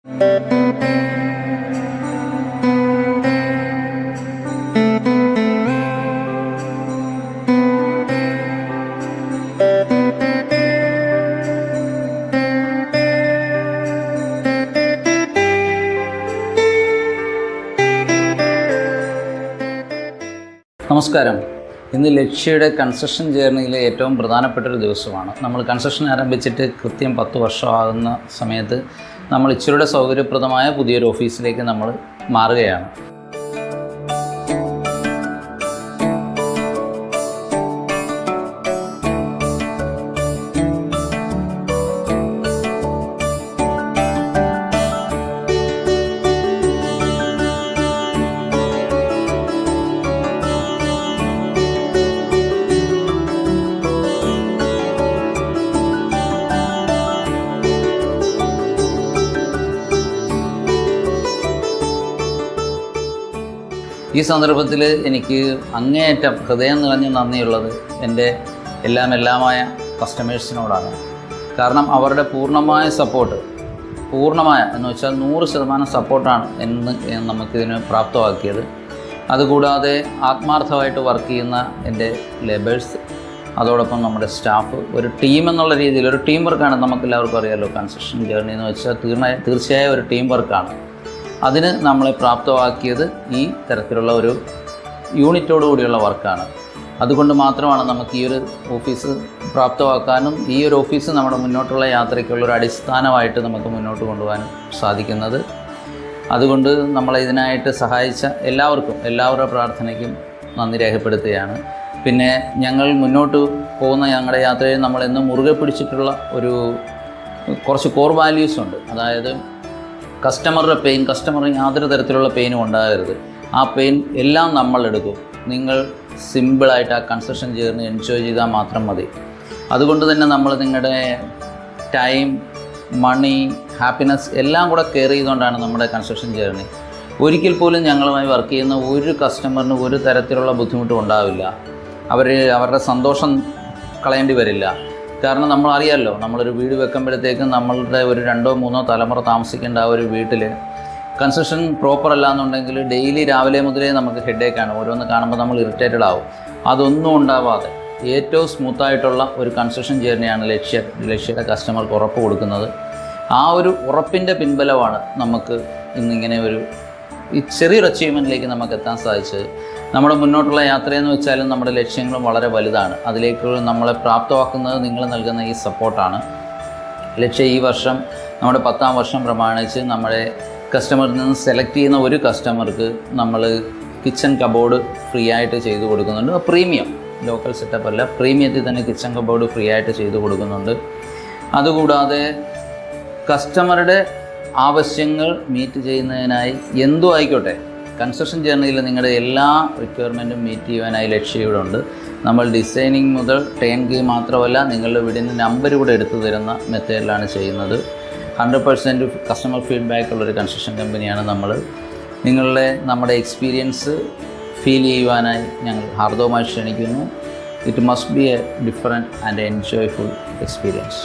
നമസ്കാരം. ഇന്ന് ലക്ഷ്യയുടെ കൺസ്ട്രക്ഷൻ ജേർണിയിലെ ഏറ്റവും പ്രധാനപ്പെട്ടൊരു ദിവസമാണ്. നമ്മൾ കൺസ്ട്രക്ഷൻ ആരംഭിച്ചിട്ട് കൃത്യം 10 വർഷമാകുന്ന സമയത്ത് നമ്മൾ ഇച്ചിരിയുടെ സൗകര്യപ്രദമായ പുതിയൊരു ഓഫീസിലേക്ക് നമ്മൾ മാറുകയാണ്. ഈ സന്ദർഭത്തിൽ എനിക്ക് അങ്ങേയറ്റം ഹൃദയം നിറഞ്ഞ നന്ദിയുള്ളത് എൻ്റെ എല്ലാമായ കസ്റ്റമേഴ്സിനോടാണ്. കാരണം അവരുടെ പൂർണ്ണമായ സപ്പോർട്ട്, എന്ന് വെച്ചാൽ 100% സപ്പോർട്ടാണ് നമുക്കിതിന് പ്രാപ്തമാക്കിയത്. അതുകൂടാതെ ആത്മാർത്ഥമായിട്ട് വർക്ക് ചെയ്യുന്ന എൻ്റെ ലേബേഴ്സ്, അതോടൊപ്പം നമ്മുടെ സ്റ്റാഫ്, ഒരു ടീം എന്നുള്ള രീതിയിൽ ഒരു ടീം വർക്കാണ്. നമുക്കെല്ലാവർക്കും അറിയാമല്ലോ, കൺസ്ട്രക്ഷൻ ജേർണി എന്ന് വെച്ചാൽ തീർച്ചയായും ഒരു ടീം വർക്കാണ്. അതിന് നമ്മളെ പ്രാപ്തമാക്കിയത് ഈ തരത്തിലുള്ള ഒരു യൂണിറ്റോടു കൂടിയുള്ള വർക്കാണ്. അതുകൊണ്ട് മാത്രമാണ് നമുക്ക് ഈ ഒരു ഓഫീസ് പ്രാപ്തമാക്കാനും ഈ ഒരു ഓഫീസ് നമ്മുടെ മുന്നോട്ടുള്ള യാത്രയ്ക്കുള്ളൊരു അടിസ്ഥാനമായിട്ട് നമുക്ക് മുന്നോട്ട് കൊണ്ടുപോകാനും സാധിക്കുന്നത്. അതുകൊണ്ട് നമ്മളെ ഇതിനായിട്ട് സഹായിച്ച എല്ലാവരുടെ പ്രാർത്ഥനയ്ക്കും നന്ദി രേഖപ്പെടുത്തുകയാണ്. പിന്നെ ഞങ്ങൾ മുന്നോട്ട് പോകുന്ന ഞങ്ങളുടെ യാത്രയിൽ നമ്മളെന്നും മുറുകെ പിടിച്ചിട്ടുള്ള കുറച്ച് കോർ വാല്യൂസ് ഉണ്ട്. അതായത് കസ്റ്റമറിന് യാതൊരു തരത്തിലുള്ള പെയിനും ഉണ്ടാകരുത്. ആ പെയിൻ എല്ലാം നമ്മളെടുക്കും. നിങ്ങൾ സിമ്പിളായിട്ട് ആ കൺസ്ട്രക്ഷൻ ജേർണി എൻജോയ് ചെയ്താൽ മാത്രം മതി. അതുകൊണ്ട് തന്നെ നമ്മൾ നിങ്ങളുടെ ടൈം, മണി, ഹാപ്പിനെസ് എല്ലാം കൂടെ കെയർ ചെയ്തുകൊണ്ടാണ് നമ്മുടെ കൺസ്ട്രക്ഷൻ ജേർണി. ഒരിക്കൽ പോലും ഞങ്ങളുമായി വർക്ക് ചെയ്യുന്ന ഒരു കസ്റ്റമറിന് ഒരു തരത്തിലുള്ള ബുദ്ധിമുട്ടും ഉണ്ടാവില്ല. അവരുടെ സന്തോഷം കളയേണ്ടി വരില്ല. കാരണം നമ്മളറിയാമല്ലോ, നമ്മളൊരു വീട് വെക്കുമ്പോഴത്തേക്കും നമ്മളുടെ ഒരു 2-3 തലമുറ താമസിക്കേണ്ട ആ ഒരു വീട്ടിൽ കൺസ്ട്രക്ഷൻ പ്രോപ്പർ അല്ല എന്നുണ്ടെങ്കിൽ ഡെയിലി രാവിലെ മുതലേ നമുക്ക് ഹെഡേക്കാണ്. ഓരോന്ന് കാണുമ്പോൾ നമ്മൾ ഇറിറ്റേറ്റഡ് ആവും. അതൊന്നും ഉണ്ടാവാതെ ഏറ്റവും സ്മൂത്തായിട്ടുള്ള ഒരു കൺസ്ട്രക്ഷൻ ജേർണിയാണ് ലക്ഷ്യയുടെ കസ്റ്റമർക്ക് ഉറപ്പ് കൊടുക്കുന്നത്. ആ ഒരു ഉറപ്പിൻ്റെ പിൻബലമാണ് നമുക്ക് ഇന്നിങ്ങനെ ഈ ചെറിയൊരു അച്ചീവ്മെൻറ്റിലേക്ക് നമുക്ക് എത്താൻ സാധിച്ചത്. നമ്മുടെ മുന്നോട്ടുള്ള യാത്രയെന്ന് വെച്ചാലും നമ്മുടെ ലക്ഷ്യങ്ങളും വളരെ വലുതാണ്. അതിലേക്ക് നമ്മളെ പ്രാപ്തമാക്കുന്നത് നിങ്ങൾ നൽകുന്ന ഈ സപ്പോർട്ടാണ്. ലക്ഷ്യം ഈ വർഷം നമ്മുടെ 10ാം വർഷം പ്രമാണിച്ച് നമ്മുടെ കസ്റ്റമറിൽ നിന്ന് സെലക്ട് ചെയ്യുന്ന ഒരു കസ്റ്റമർക്ക് നമ്മൾ കിച്ചൺ കബോർഡ് ഫ്രീ ആയിട്ട് ചെയ്തു കൊടുക്കുന്നുണ്ട്. പ്രീമിയം, ലോക്കൽ സെറ്റപ്പ് അല്ല, പ്രീമിയത്തിൽ തന്നെ കിച്ചൺ കബോർഡ് ഫ്രീ ആയിട്ട് ചെയ്തു കൊടുക്കുന്നുണ്ട്. അതുകൂടാതെ കസ്റ്റമറുടെ ആവശ്യങ്ങൾ മീറ്റ് ചെയ്യുന്നതിനായി എന്തും ആയിക്കോട്ടെ, കൺസ്ട്രക്ഷൻ ജേർണിയിൽ നിങ്ങളുടെ എല്ലാ റിക്വയർമെൻറ്റും മീറ്റ് ചെയ്യുവാനായി ലക്ഷ്യം ഉണ്ട്. നമ്മൾ ഡിസൈനിങ് മുതൽ ടേൺകീ മാത്രമല്ല, നിങ്ങളുടെ വീടിൻ്റെ നമ്പർ കൂടെ എടുത്തു തരുന്ന മെത്തേഡിലാണ് ചെയ്യുന്നത്. 100% കസ്റ്റമർ ഫീഡ്ബാക്ക് ഉള്ളൊരു കൺസ്ട്രക്ഷൻ കമ്പനിയാണ് നമ്മൾ. നമ്മുടെ എക്സ്പീരിയൻസ് ഫീൽ ചെയ്യുവാനായി ഞങ്ങൾ ഹാർദവമായി ക്ഷണിക്കുന്നു. It must be a different and enjoyful experience.